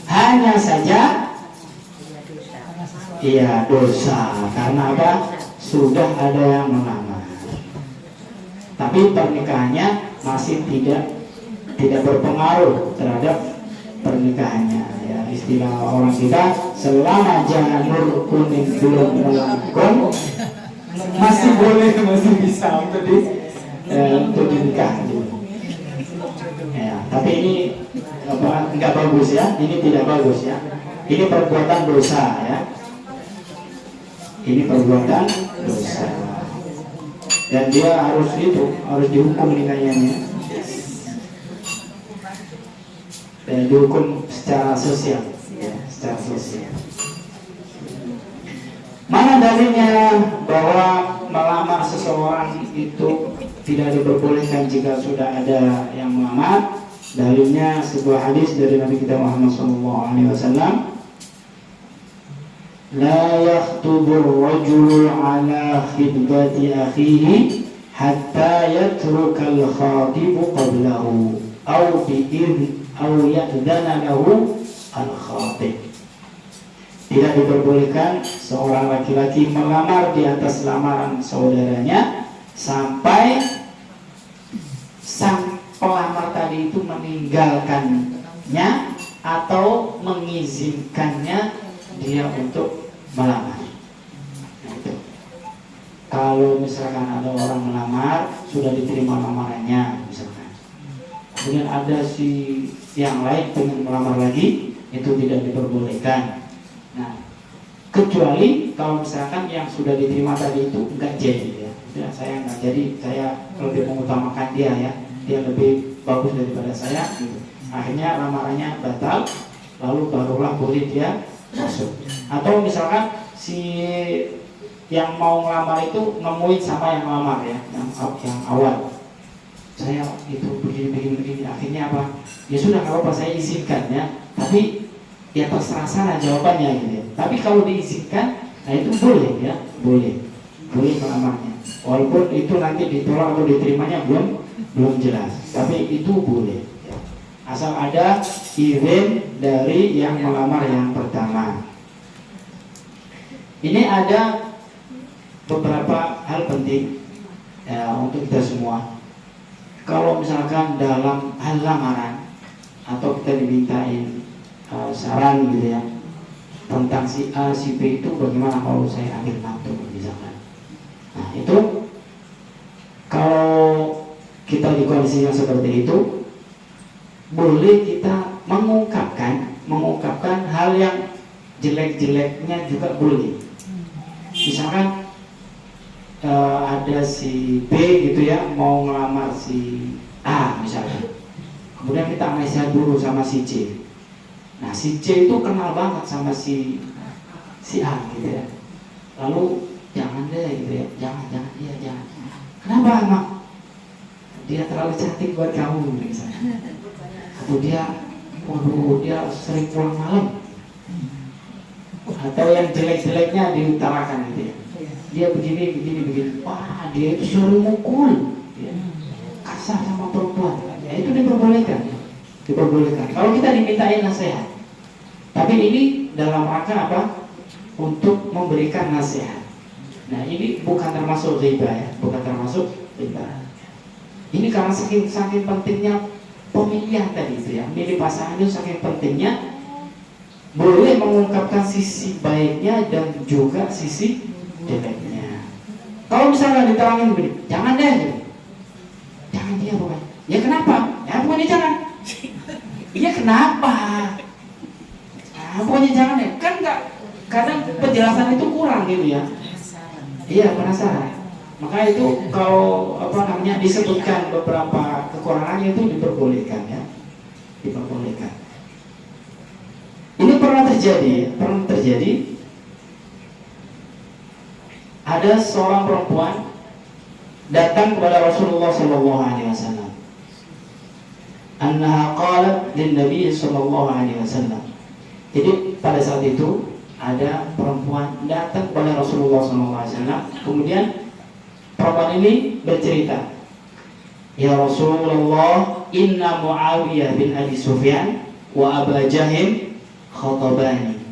Hanya saja iya dosa. Karena apa? Sudah ada yang melamar. tapi pernikahannya masih tidak berpengaruh terhadap pernikahannya. Ya, istilah orang kita, selama janur kuning belum melengkung masih boleh, masih bisa untuk dinikah. Ya, tapi ini enggak bagus ya, ini tidak bagus ya. Ini perbuatan dosa ya. Ini perbuatan dosa. Dan dia harus dihukum nikahnya. Dan dihukum secara sosial, ya, secara sosial. Mana dalilnya bahwa melamar seseorang itu tidak diperbolehkan jika sudah ada yang melamar? Dalilnya sebuah hadis dari Nabi kita Muhammad SAW. La yakhtubu ar-rajulu ala khidbati akhihi hatta yatruka al-khatibu qablahu aw ya'dhana lahu al-khatib. Tidak diperbolehkan seorang laki-laki melamar di atas lamaran saudaranya sampai sang pelamar tadi itu meninggalkannya atau mengizinkannya dia untuk melamar. Nah, itu. Kalau misalkan ada orang melamar, sudah diterima lamarannya misalkan, kemudian ada si yang lain pengen melamar lagi, itu tidak diperbolehkan. Nah, kecuali kalau misalkan yang sudah diterima tadi itu enggak jadi ya, saya enggak jadi, saya lebih mengutamakan dia ya, dia lebih bagus daripada saya gitu. Akhirnya lamarannya batal, lalu barulah boleh dia masuk. Atau misalkan si yang mau ngelamar itu nemuin sama yang ngelamar ya, yang awal, saya itu begini, akhirnya apa? Ya sudah, kalau apa saya izinkan ya, tapi ya terserah sana jawabannya gitu ya. Tapi kalau diizinkan, nah itu boleh ya, boleh melamarnya. Walaupun itu nanti ditolak atau diterimanya belum jelas, tapi itu boleh ya. Asal ada izin dari yang melamar yang pertama. Ini ada beberapa hal penting ya, untuk kita semua. Kalau misalkan dalam hal lamaran atau kita dimintain saran gitu ya tentang si A, si B itu bagaimana kalau saya ambil mantu misalkan. Nah itu kalau kita di kondisi yang seperti itu, boleh kita mengungkapkan hal yang jelek-jeleknya juga boleh. Misalkan ada si B gitu ya mau ngelamar si A misalkan, kemudian kita nasihat dulu sama si C. Nah si C itu kenal banget sama si A gitu ya, lalu jangan deh gitu ya, jangan. Kenapa emang? Dia terlalu cantik buat kamu misalnya. Atau dia sering pulang malam. Atau yang jelek-jeleknya diutarakan gitu ya. Dia begini. Wah, dia itu sering mukul, ya, kasar sama perempuan. Ya itu diperbolehkan. Kalau kita dimintain nasihat. Tapi ini dalam rangka apa? Untuk memberikan nasihat. Nah, ini bukan termasuk riba ya, Ini karena saking pentingnya pemilihan tadi itu ya, milih pasangan itu saking pentingnya, boleh mengungkapkan sisi baiknya dan juga sisi jeleknya. Kalau misalnya diterangin begini, jangan deh, jangan dia pokoknya. Ya kenapa? Ya pokoknya jangan. Iya kenapa? Nah, pokoknya jangan ya. Kan nggak, kadang penjelasan itu kurang gitu ya. Iya penasaran. Maka itu kalau disebutkan beberapa kekurangannya itu diperbolehkan ya, diperbolehkan. Ini pernah terjadi. Ada seorang perempuan datang kepada Rasulullah SAW. Annaha qalat lin Nabi SAW. Jadi pada saat itu ada perempuan datang kepada Rasulullah SAW. Kemudian perempuan ini bercerita, ya Rasulullah, inna Muawiyah bin Abi Sufyan wa Aba Jahim khatabani.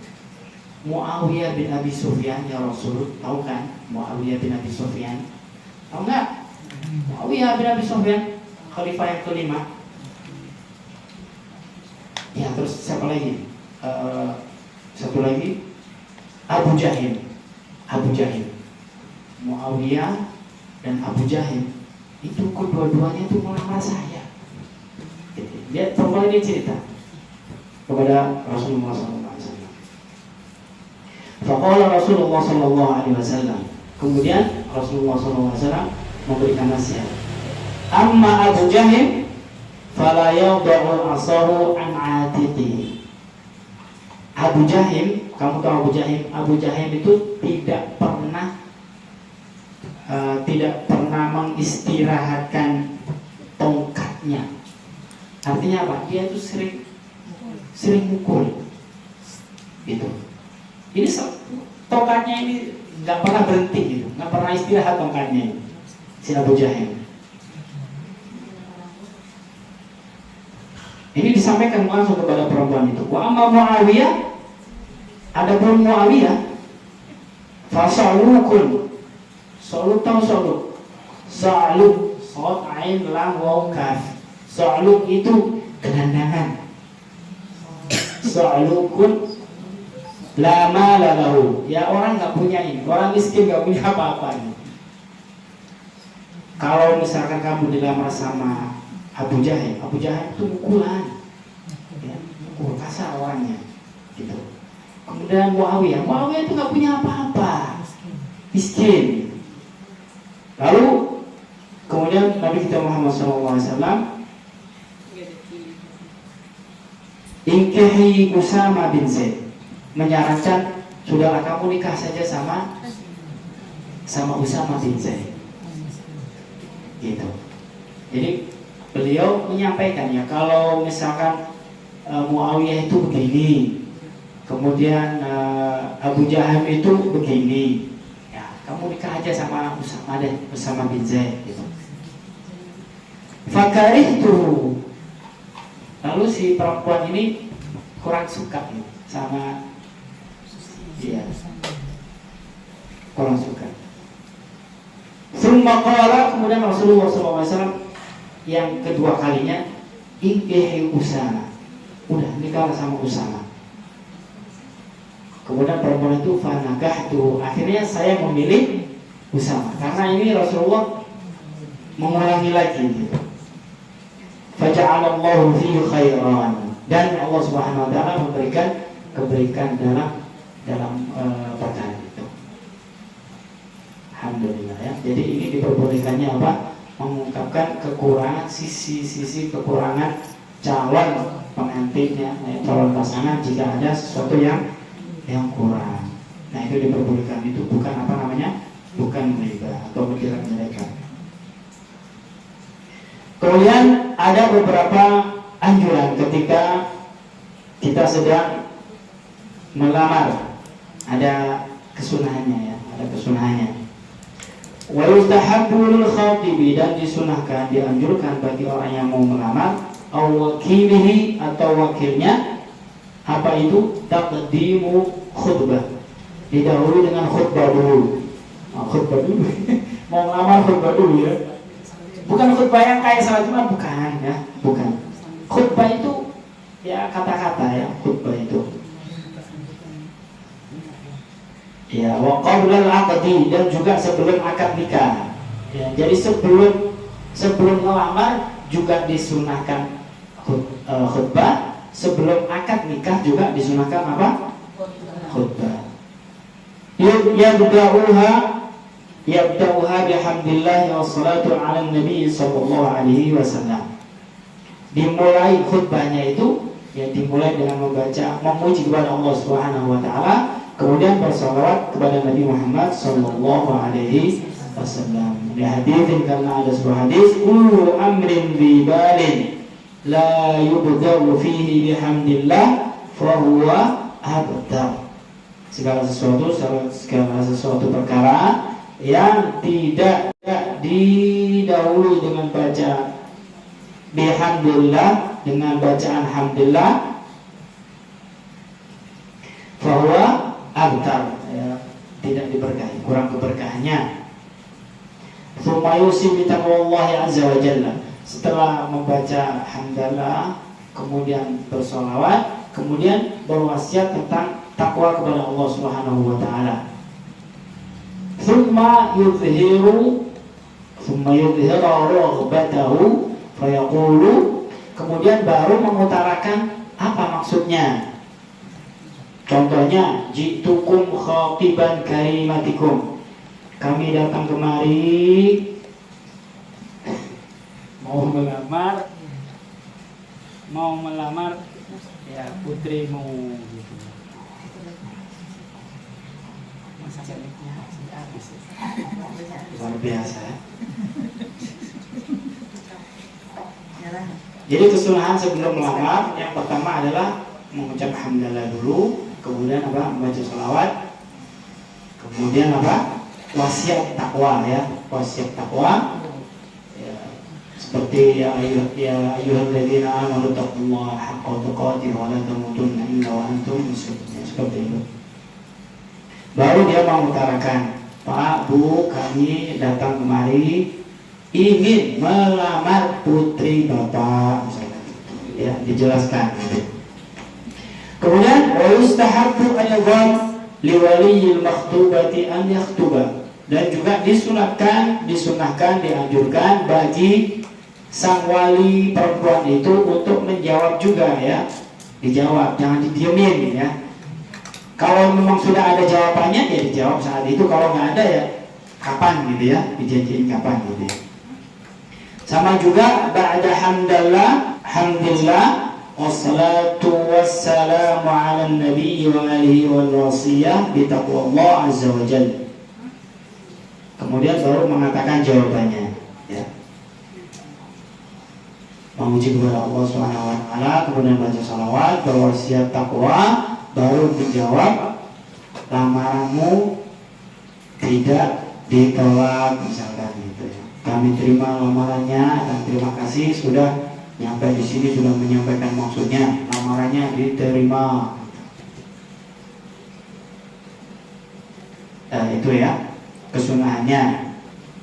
Muawiyah bin Abi Sufyan, ya Rasul, tahu kan Muawiyah bin Abi Sufyan? Tahu nggak? Muawiyah bin Abi Sufyan, khalifah yang kelima. Ya, terus siapa lagi? Satu lagi Abu Jahil. Abu Jahil, Muawiyah dan Abu Jahil itu kedua-duanya itu melamar saya. Dia perempuan ini cerita kepada Rasulullah SAW. Faqala Rasulullah SAW. Kemudian Rasulullah SAW memberikan nasihat. Amma Abu Jahil fala yad'u asahu an atiqihi. Abu Jahil, kamu tahu Abu Jahil? Abu Jahil itu tidak pernah mengistirahatkan tongkatnya. Artinya apa? Dia itu sering mukul. Gitu. Ini tongkatnya ini nggak pernah berhenti gitu, nggak pernah istirahat tongkatnya ini. Si Abu Jahil. Ini disampaikan langsung kepada perempuan itu. Wa amma Muawiyah, adapun Muawiyah, fasalukun. Saluk tahu saluk? Saluk, sod ain lam waw kaf. Saluk itu gelandangan. Salukun la mala lahu. Ya orang nggak punya ini, orang miskin nggak punya apa-apa ini. Kalau misalkan kamu dilamar sama Abu Jahil itu mukulan, ya, mukul kasar orangnya, gitu. Kemudian Muawiyah itu nggak punya apa-apa, miskin. Lalu kemudian Nabi kita Muhammad SAW ingkehi Usama bin Zaid, menyarankan sudahlah kamu nikah saja sama Usama bin Zaid, gitu. Jadi beliau menyampaikan ya, kalau misalkan Muawiyah itu begini, kemudian Abu Jahal itu begini, ya kamu nikah aja sama Usama bin Zaid, gitu. Fakarihtu, lalu si perempuan ini kurang suka gitu, sama dia, kurang suka. Summa qala, kemudian Rasulullah SAW yang kedua kalinya, ingkehi Usama, udah nikah sama Usama. Kemudian perempuan itu fanakahtu, akhirnya saya memilih Usama karena ini Rasulullah mengulangi lagi gitu. Faja'alallahu fihi khairan, dan Allah Subhanahu wa taala memberikan kebaikan dalam perkara itu. Alhamdulillah ya. Jadi ini diperbolehkannya apa? Mengungkapkan kekurangan, sisi kekurangan calon pengantinnya, calon pasangan jika ada sesuatu yang kurang. Nah itu diperbolehkan, itu bukan bukan riba atau menjelek-jelekan. Kemudian ada beberapa anjuran ketika kita sedang melamar, ada kesunahannya ya, ada kesunahannya. Wa yustahabbu lil khatibi, dan disunahkan, dianjurkan bagi orang yang mau melamar, aw wakilihi, atau wakilnya, apa itu? Taqdimu khutbah, didahului dengan khutbah dulu. Khutbah dulu. Mau melamar khutbah dulu ya. Bukan khutbah yang kayak salat Jumat, bukan ya, bukan. Khutbah itu ya kata-kata ya, khutbah itu. Ya, wa qabla al-aqdi, dan juga sebelum akad nikah. Ya, jadi sebelum melamar juga disunahkan khutbah, sebelum akad nikah juga disunahkan apa? Khutbah. Yabda'uha bihamdillah wassalatu ala nabi sallallahu alaihi wasallam. Dimulai khutbahnya itu ya dimulai dengan memuji kepada Allah Subhanahu wa taala, kemudian bersalawat kepada Nabi Muhammad sallallahu alaihi wasallam. Di hadis, karena ada sebuah hadis, kullu amrin bi balin la yubda'u fihi bihamdillah fa huwa abtar. Segala sesuatu perkara yang tidak didahului dengan baca bihamdillah, dengan bacaan alhamdulillah, bahwa abtar ya, tidak diberkahi, kurang keberkahannya. Tsumma yusi bi taqwallahi azza wa jalla. Setelah membaca hamdalah, kemudian bersolawat, kemudian berwasiat tentang takwa kepada Allah Subhanahu wa taala. Tsumma yudhiru raghbatahu fayaqulu, kemudian baru mengutarakan apa maksudnya. Contohnya, jitukum khatiban karimatikum, kami datang kemari mau melamar ya putrimu gitu. Masa celiknya habis. Luar biasa. Jadi kesunahan sebelum melamar yang pertama adalah mengucap hamdalah dulu, kemudian apa? Membaca sholawat, kemudian apa? Wasiat takwa ya, wasiat takwa. Ya, seperti ya ayyuhalladzina amanu taqullaha haqqa tuqatih wa la tamutunna illa wa antum muslimun. Seperti itu. Baru dia mengutarakan, Pak, Bu, kami datang kemari ingin melamar putri Bapak, misalnya. Ya, dijelaskan. Kemudian wa yustahabbu aydan liwaliyil makhtubati an yakhtuba, dan juga disunahkan, dianjurkan bagi sang wali perempuan itu untuk menjawab juga ya, dijawab, jangan didiemin ya. Kalau memang sudah ada jawabannya ya dijawab saat itu, kalau nggak ada ya kapan gitu ya, dijanjiin kapan gitu ya. Sama juga ba'da hamdillah wassalatu wassalamu ala nabi wa alihi wal wasiyah bi taqwallah azza wa jalla. Kemudian baru mengatakan jawabannya ya. Memuji kepada Allah Subhanahu wa taala, kemudian baca salawat, berwasiat takwa, baru menjawab lamaranmu tidak ditolak misalkan gitu ya. Kami terima lamarannya dan terima kasih sudah nyampe di sini, sudah menyampaikan maksudnya, lamarannya diterima. Itu ya kesunahannya.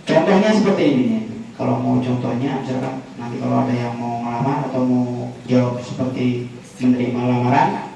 Contohnya seperti ini nih. Kalau mau contohnya, misalkan nanti kalau ada yang mau ngelamar atau mau jawab seperti menerima lamaran,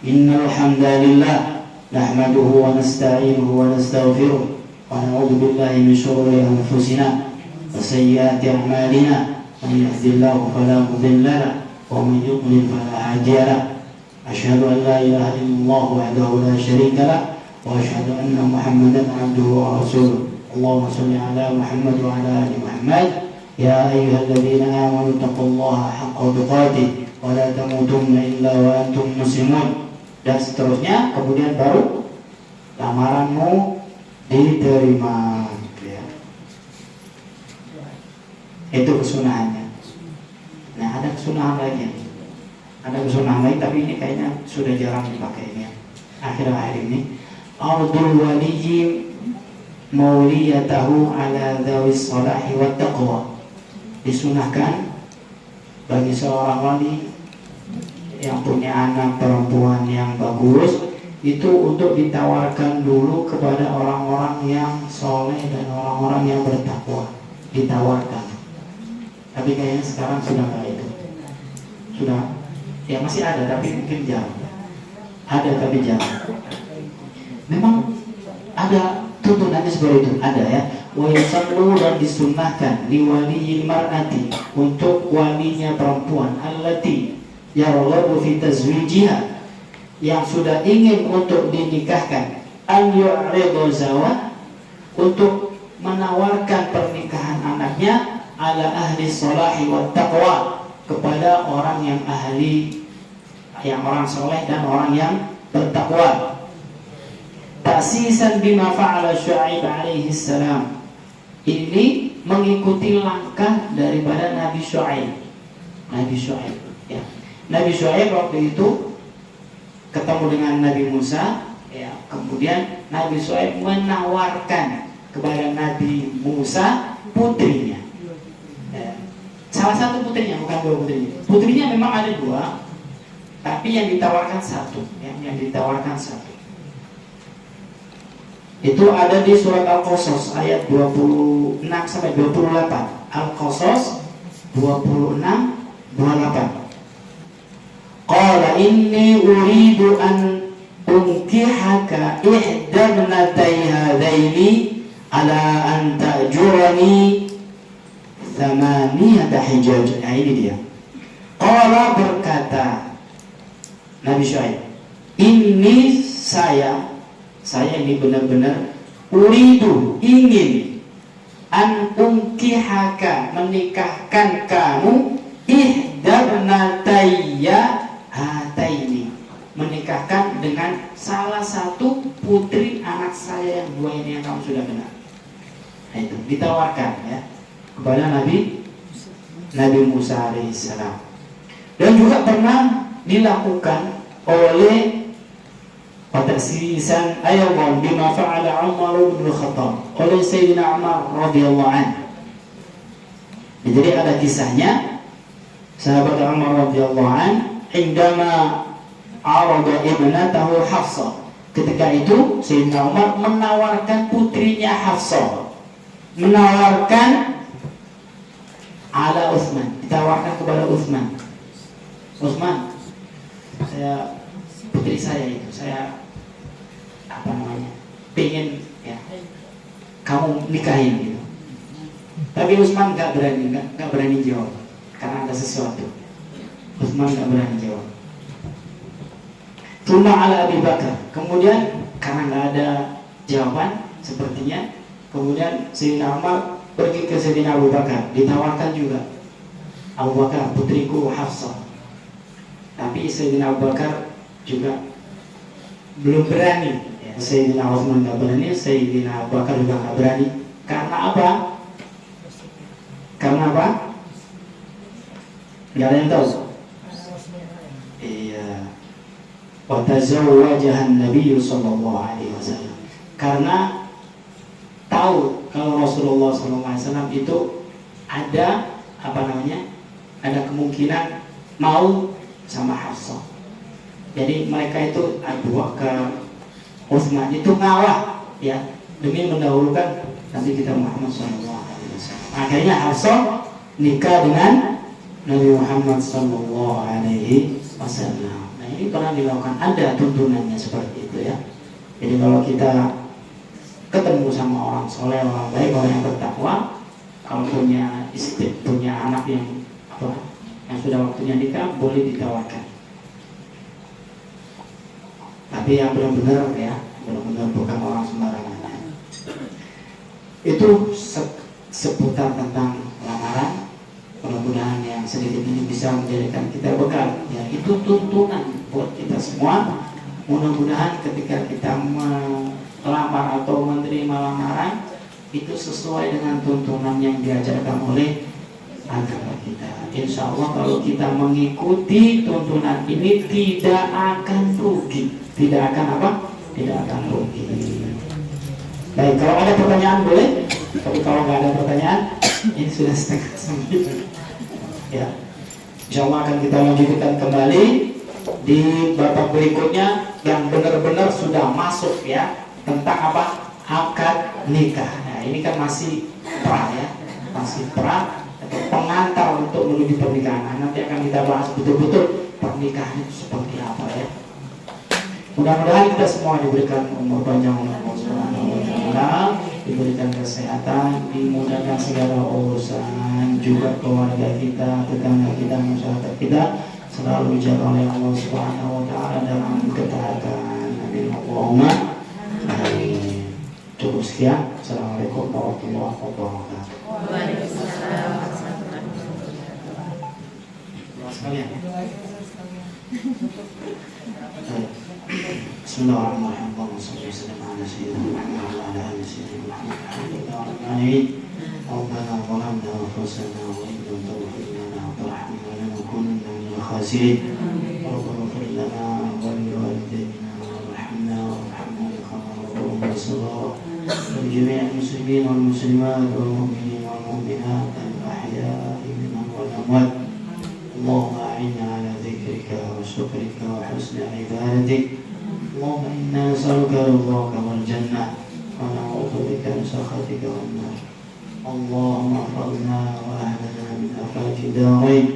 innal hamdalillah nahmaduhu wa nasta'inuhu wa nastaghfiruh wa na'udzu billahi min shururi anfusina wa sayyiati a'malina, man yahdihillahu fala mudilla lahu wa man yudlil fala hadiya lahu. Asyhadu an la ilaha illallah wahdahu la syarika lahu wa asyhadu anna Muhammadan 'abduhu wa rasuluh. Allahumma shalli ala Muhammad wa ala ali Muhammad. Ya ayyuhalladzina amanu taqullaha haqqa tuqatih wa la tamutunna illa wa antum muslimun. Dan seterusnya, kemudian baru lamaranmu diterima ya. Itu kesunahannya. Nah, ada kesunahan lainnya. Ada kesunahan lain, tapi ini kayaknya sudah jarang dipakai ini ya. Akhir-akhir ini ardul waliyyi mauliyatahu ala dhawis salahi wa taqwa. Disunahkan bagi seorang wali yang punya anak perempuan yang bagus itu untuk ditawarkan dulu kepada orang-orang yang soleh dan orang-orang yang bertakwa. Ditawarkan. Tapi kayaknya sekarang sudah nggak itu. Sudah, ya masih ada tapi mungkin jarang. Ada tapi jarang. Memang ada tuntunannya seperti itu, ada ya. Wa yusallu, dan disunnahkan liwaliyil mar'ati, untuk walinya perempuan, allati yarghabu fi tazwijiha, yang sudah ingin untuk dinikahkan, an yu'ridu zawaj, untuk menawarkan pernikahan anaknya, ala ahli salahi wa taqwa, kepada orang yang ahli, yang orang soleh dan orang yang bertakwa. Ta'sisan bima fa'ala Syu'aib alaihi salam, ini mengikuti langkah daripada Nabi Syu'aib. Nabi Syu'aib ya. Nabi Syu'aib waktu itu ketemu dengan Nabi Musa ya, kemudian Nabi Syu'aib menawarkan kepada Nabi Musa putrinya ya. Salah satu putrinya, bukan dua putrinya. Putrinya memang ada dua, tapi yang ditawarkan satu ya, yang ditawarkan satu. Itu ada di surat Al-Qasas ayat 26 sampai 28. Al-Qasas 26 28. Qala inni uridu an unkihaka ihdabnatai hadaini ala an ta'jurani thamaniyata hijaj. Nah, ini dia. Qala, berkata Nabi Syuaib, ini saya ini benar-benar uridu, ingin an unkihaka, menikahkan kamu ihdabnatayya hataini, menikahkan dengan salah satu putri anak saya yang dua ini yang kamu sudah kenal. Nah, itu ditawarkan ya kepada Nabi Musa alaihissalam. Dan juga pernah dilakukan oleh Patasisan ayam bima fa'ala Umar bin Khattab oleh Sayyidina Umar radhiyallahu anhu. Jadi ada kisahnya sahabat Umar radhiyallahu anhu indama arada ibnatahu Hafsah. Ketika itu Sayyidina Umar menawarkan putrinya Hafsah, menawarkan ala Utsman, ditawarkan kepada Utsman, saya putri saya itu, saya pengen ya kamu nikahin gitu. Tapi Utsman nggak berani jawab karena ada sesuatu. Utsman nggak berani jawab. Cuma ala Abi Bakar. Kemudian karena nggak ada jawaban sepertinya, kemudian Sayyidina Umar pergi ke Sayyidina Abu Bakar, ditawarkan juga. Abu Bakar, putriku Hafsah. Tapi Sayyidina Abu Bakar juga belum berani. Sayyidina Utsman nggak berani, Sayyidina Abu Bakar juga nggak berani. Karena apa? Nggak ada yang tahu. Iya. Wa tazawwajaha Nabi sallallahu alaihi wasallam. Karena tahu kalau Rasulullah sallallahu alaihi wasallam itu ada ada kemungkinan mau sama Hafsah. Jadi mereka itu adu ke Utsman, itu ngalah ya demi mendahulukan Nabi kita Muhammad sallallahu alaihi wasallam. Akhirnya Hafsah nikah dengan Nabi Muhammad sallallahu alaihi wasallam. Nah, ini pernah dilakukan, ada tuntunannya seperti itu ya. Jadi kalau kita ketemu sama orang soleh, orang baik, orang yang bertakwa, kalau punya istri, punya anak yang sudah waktunya nikah, boleh ditawarkan. Tapi yang benar-benar bukan orang sembarangan. Itu seputar tentang lamaran. Mudah-mudahan yang sedikit ini bisa menjadikan kita bekal. Ya, itu tuntunan buat kita semua. Mudah-mudahan ketika kita melamar atau menerima lamaran itu sesuai dengan tuntunan yang diajarkan oleh agama kita. Insya Allah kalau kita mengikuti tuntunan ini tidak akan rugi. Tidak akan rugi. Baik, kalau ada pertanyaan boleh. Tapi kalau nggak ada pertanyaan, ini sudah 3:30. Ya, insya Allah akan kita lanjutkan kembali di babak berikutnya yang benar-benar sudah masuk ya tentang akad nikah. Nah, ini kan masih pra atau pengantar untuk menuju pernikahan. Nah, nanti akan kita bahas betul-betul pernikahan itu seperti apa ya. Mudah-mudahan kita semua diberikan umur panjang oleh Allah Subhanahu wa Ta'ala, diberikan kesehatan, dimudahkan segala urusan, juga keluarga kita, tetangga kita, masyarakat kita selalu dijaga oleh Allah Subhanahu wa Ta'ala dalam ketaatan. Amin Allahumma amin. Cukup sekian. Assalamualaikum warahmatullahi wabarakatuh. Waalaikumsalam. Sekalian. Bismillahirrahmanirrahim. Allahumma shalli wa sallim ala sayyidina Muhammad wa ala ali sayyidina Muhammad. Rabbana zalamna anfusana wa in lam taghfir lana wa tarhamna lanakunanna minal khasirin. Rabbana ighfir lana wa li walidayna warhamna warhamhum kama rabbayana shaghira. Wa li jami'il muslimin wal muslimat wal mu'minin wal mu'minat al-ahya'i minhum wal amwat. Allahumma a'inna ala dhikrika wa syukrika wa husni ibadatik. اللهم إنا نسألك رضاك والجنة بك من سخطك والنار. اللهم احفظنا وأهلنا من آفات الدارين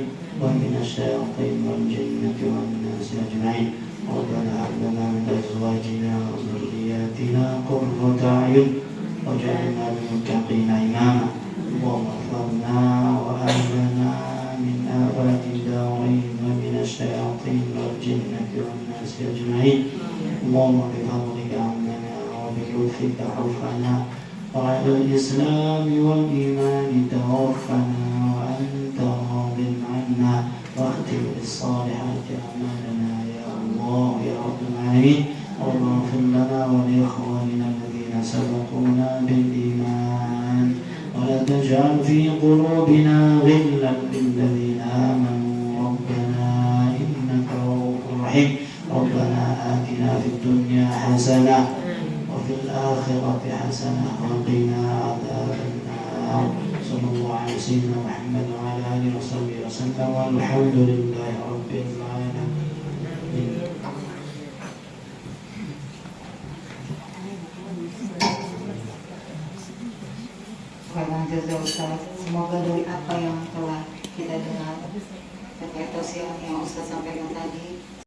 ومن الشياطين والجنة والناس أجمعين. ربنا هب لنا من أزواجنا وذرياتنا قرة أعين واجعلنا للمتقين إماما. اللهم احفظنا وأهلنا من آفات الدارين ومن الشياطين والجنة والناس أجمعين. اللهم بفضلك عمنا وبلطفك عفنا وعلى الإسلام والإيمان توفنا وأنت راض عنا واختم بالصالحات أعمالنا يا الله يا رب العالمين. اللهم اغفر لنا ولإخواننا الذين سبقونا بالإيمان ولا تجعل في قلوبنا غلا للذين آمنوا ربنا إنك رؤوف رحيم. ربنا آتنا في الدنيا حسنة وفي الآخرة حسنة وقنا عذاب النار. صلى الله على سيدنا محمد وعلى آله وصحبه وسلم والحمد لله رب العالمين. Khairan Ustaz. Semoga dari apa yang telah kita dengar terkait tausiah yang Ustaz sampaikan tadi